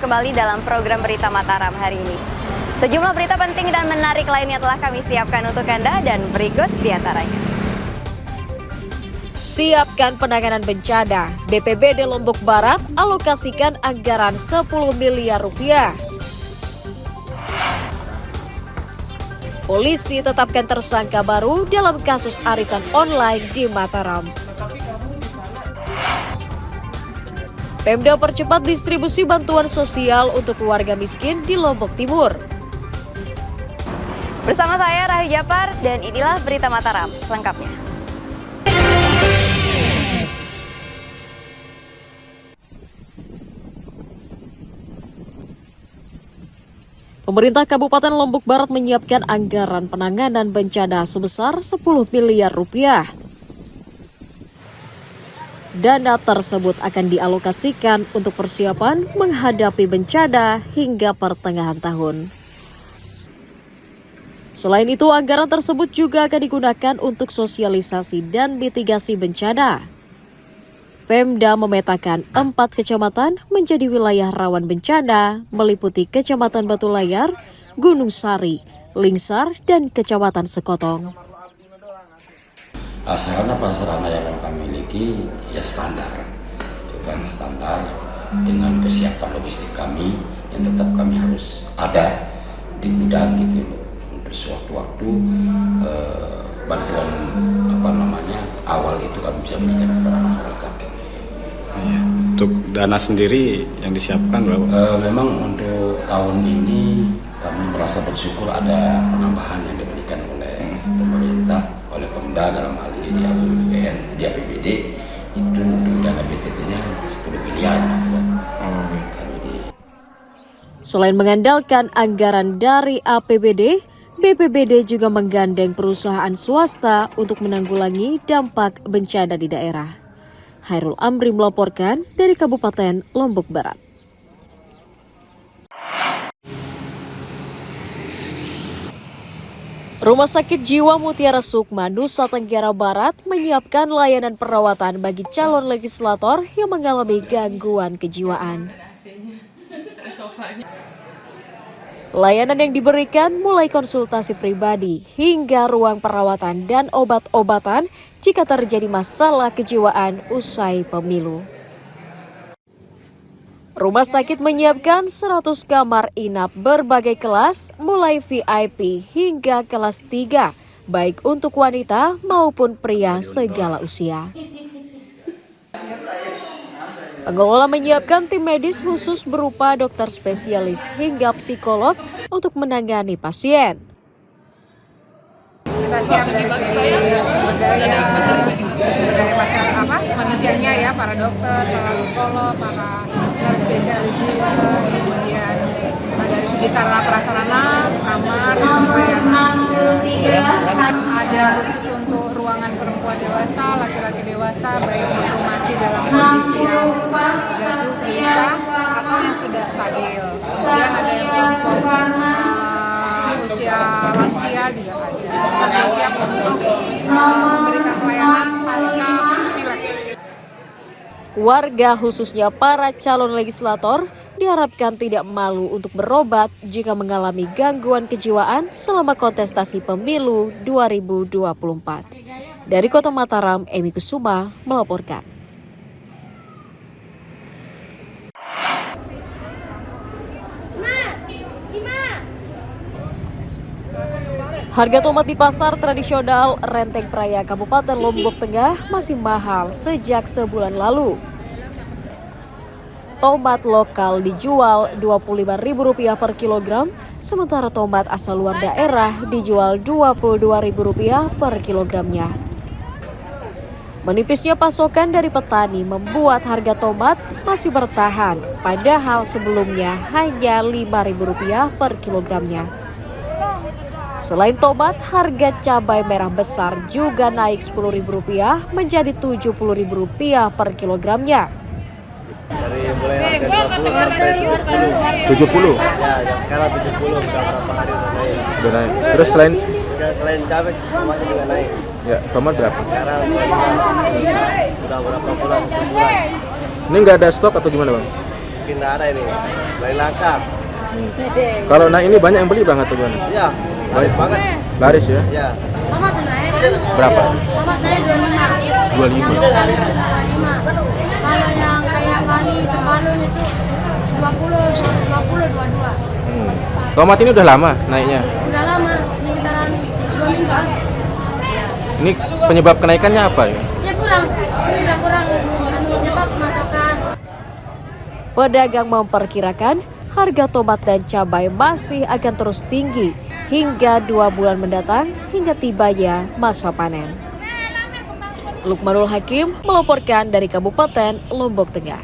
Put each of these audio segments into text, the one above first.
kembali dalam program Berita Mataram hari ini. Sejumlah berita penting dan menarik lainnya telah kami siapkan untuk Anda dan berikut diantaranya. Siapkan penanganan bencana. BPBD Lombok Barat alokasikan anggaran 10 miliar rupiah. Polisi tetapkan tersangka baru dalam kasus arisan online di Mataram. Pemda percepat distribusi bantuan sosial untuk keluarga miskin di Lombok Timur. Bersama saya Rahayu Japar dan inilah Berita Mataram selengkapnya. Pemerintah Kabupaten Lombok Barat menyiapkan anggaran penanganan bencana sebesar 10 miliar rupiah. Dana tersebut akan dialokasikan untuk persiapan menghadapi bencana hingga pertengahan tahun. Selain itu, anggaran tersebut juga akan digunakan untuk sosialisasi dan mitigasi bencana. Pemda memetakan 4 kecamatan menjadi wilayah rawan bencana, meliputi Kecamatan Batu Layar, Gunung Sari, Lingsar, dan Kecamatan Sekotong. Sarana yang kami miliki ya standar, itu kan standar dengan kesiapan logistik kami yang tetap kami harus ada di gudang gitu loh. Untuk sewaktu-waktu bantuan awal itu kami bisa berikan kepada masyarakat. Ya, untuk dana sendiri yang disiapkan berapa? Memang untuk tahun ini kami merasa bersyukur ada penambahan yang diberikan oleh pemerintah, oleh Pemda dalam hal ini di APBD itu untuk dana BTT-nya 10 miliar. Selain mengandalkan anggaran dari APBD, BPBD juga menggandeng perusahaan swasta untuk menanggulangi dampak bencana di daerah. Hairul Amri melaporkan dari Kabupaten Lombok Barat. Rumah Sakit Jiwa Mutiara Sukma, Nusa Tenggara Barat menyiapkan layanan perawatan bagi calon legislator yang mengalami gangguan kejiwaan. Layanan yang diberikan mulai konsultasi pribadi hingga ruang perawatan dan obat-obatan jika terjadi masalah kejiwaan usai pemilu. Rumah sakit menyiapkan 100 kamar inap berbagai kelas mulai VIP hingga kelas 3, baik untuk wanita maupun pria segala usia. Pengelola menyiapkan tim medis khusus berupa dokter spesialis hingga psikolog untuk menangani pasien. Kita siap dari segi sumber daya manusianya ya, para dokter, para psikolog, para dokter spesialis jiwa, kemudian dari segi sarana prasarana, kamar, ada khusus untuk ruangan perempuan dewasa, laki-laki dewasa, baik itu masih dalam kondisi yang gaduh, gelisah, atau yang sudah stabil. Kemudian ada yang usia lansia juga ada. Kita siap untuk memberikan pelayanan pasca pilek. Warga khususnya para calon legislator diharapkan tidak malu untuk berobat jika mengalami gangguan kejiwaan selama kontestasi pemilu 2024. Dari Kota Mataram, Emi Kusuma melaporkan. Harga tomat di pasar tradisional Renteng Praya Kabupaten Lombok Tengah masih mahal sejak sebulan lalu. Tomat lokal dijual Rp25.000 per kilogram, sementara tomat asal luar daerah dijual Rp22.000 per kilogramnya. Menipisnya pasokan dari petani membuat harga tomat masih bertahan, padahal sebelumnya hanya Rp5.000 per kilogramnya. Selain tomat, harga cabai merah besar juga naik Rp10.000 menjadi Rp70.000 per kilogramnya. Dari mulai harga 20 70? Ya, sekarang 70 udah berapa hari Udah naik. Terus selain cabai, tomatnya juga naik. ya, tomat berapa? Sekarang udah berapa bulan? Ini nggak ada stok atau gimana, Bang? makin nggak ada ini, mulai langka. Kalau naik ini banyak yang beli bang atau gimana? Iya, bagus banget. Laris ya? Ya. Tomat naik. Berapa? Tomat naik 25. 25. Kalau yang kayak kali sebalun itu 22. Tomat ini udah lama naiknya? Udah lama, sekitaran 2 minggu. Ini penyebab kenaikannya apa ya? Ya kurang penyebab pasokan. Pedagang memperkirakan harga tomat dan cabai masih akan terus tinggi hingga 2 bulan mendatang hingga tibanya masa panen. Lukmanul Hakim melaporkan dari Kabupaten Lombok Tengah.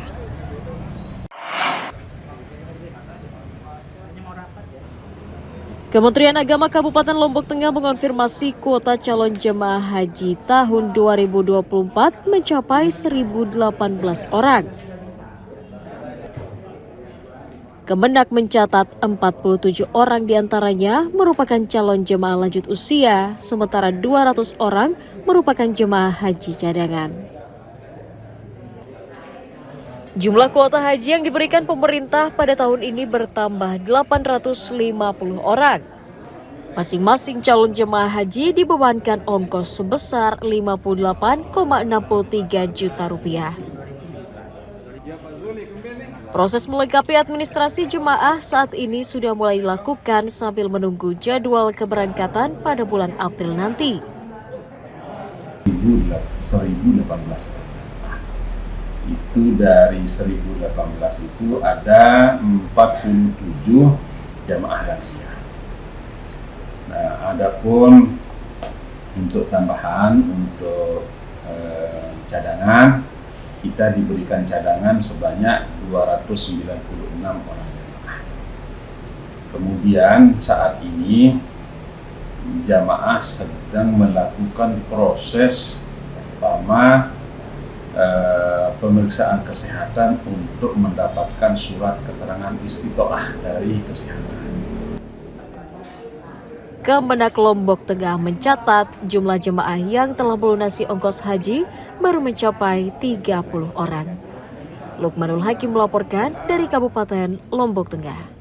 Kementerian Agama Kabupaten Lombok Tengah mengonfirmasi kuota calon jemaah haji tahun 2024 mencapai 1.018 orang. Kemenag mencatat 47 orang diantaranya merupakan calon jemaah lanjut usia, sementara 200 orang merupakan jemaah haji cadangan. Jumlah kuota haji yang diberikan pemerintah pada tahun ini bertambah 850 orang. Masing-masing calon jemaah haji dibebankan ongkos sebesar 58,63 juta rupiah. Proses melengkapi administrasi jemaah saat ini sudah mulai dilakukan sambil menunggu jadwal keberangkatan pada bulan April nanti. 1.018. Itu dari 1.018 itu ada 47 jamaah lansia. Nah, adapun untuk tambahan untuk cadangan, kita diberikan cadangan sebanyak 296 orang jamaah. Kemudian saat ini jamaah sedang melakukan proses pertama pemeriksaan kesehatan untuk mendapatkan surat keterangan istitoah dari kesehatan. Kemenag Lombok Tengah mencatat jumlah jemaah yang telah melunasi ongkos haji baru mencapai 30 orang. Lukmanul Hakim melaporkan dari Kabupaten Lombok Tengah.